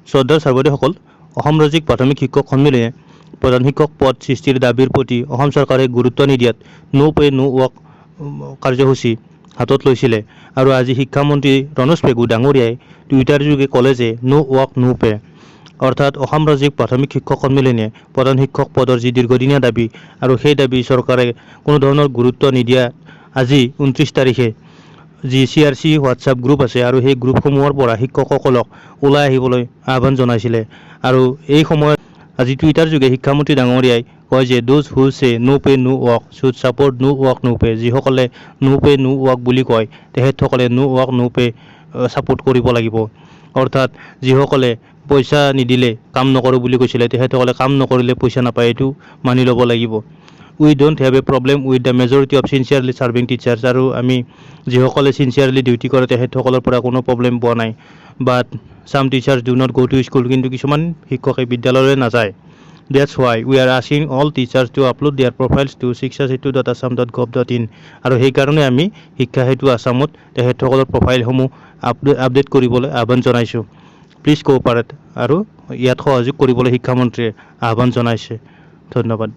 শ্ৰদ্ধাৰ ছাৰ্বদীয়সকল, অসম ৰাজ্যিক প্ৰাথমিক শিক্ষক সন্মিলনে প্ৰধান শিক্ষক পদ সৃষ্টিৰ দাবীৰ প্ৰতি অসম চৰকাৰে গুৰুত্ব নিদিয়াত নো পে নো ৱৰ্ক কাৰ্যসূচী হাতত লৈছিলে আৰু আজি শিক্ষামন্ত্ৰী ৰনোজ পেগু ডাঙৰীয়াই টুইটাৰ যোগে ক'লে যে নো ৱৰ্ক নো পে, অৰ্থাৎ অসম ৰাজ্যিক প্ৰাথমিক শিক্ষক সন্মিলনে প্ৰধান শিক্ষক পদৰ যি দীৰ্ঘদিনীয়া দাবী আৰু সেই দাবী চৰকাৰে কোনো ধৰণৰ গুৰুত্ব নিদিয়া আজি 29 তাৰিখে যি CRC হোৱাটছআপ গ্ৰুপ আছে আৰু সেই গ্ৰুপসমূহৰ পৰা শিক্ষকসকলক ওলাই আহিবলৈ আহ্বান জনাইছিলে আৰু এই সময়ত আজি টুইটাৰ যোগে শিক্ষামন্ত্ৰী ডাঙৰীয়াই কয় যে those who say no pay no work should support no work no pay, যিসকলে নো পে নো ৱৰ্ক বুলি কয় তেখেতসকলে no work no pay support কৰিব লাগিব। অৰ্থাৎ যিসকলে পইচা নিদিলে কাম নকৰোঁ বুলি কৈছিলে তেখেতসকলে কাম নকৰিলে পইচা নাপায়, এইটো মানি ল'ব লাগিব। We don't have a problem with the majority of sincerely serving teachers, আৰু আমি যিসকলে চিনচিয়াৰলি ডিউটি কৰে তেখেতসকলৰ পৰা কোনো প্ৰব্লেম পোৱা নাই। But some teachers do not go' to school, কিন্তু কিছুমান শিক্ষকে বিদ্যালয়লৈ নাযায়। That's why we are asking all teachers to upload their profiles to shikshasetu.assam.gov.in, আৰু সেইকাৰণে আমি শিক্ষা সেতু আছামত তেখেতসকলৰ প্ৰফাইলসমূহ আপডেট কৰিবলৈ আহ্বান জনাইছোঁ। প্লিজ কোঅপাৰেট, আৰু ইয়াত সহযোগ কৰিবলৈ শিক্ষামন্ত্ৰীয়ে আহ্বান জনাইছে। ধন্যবাদ।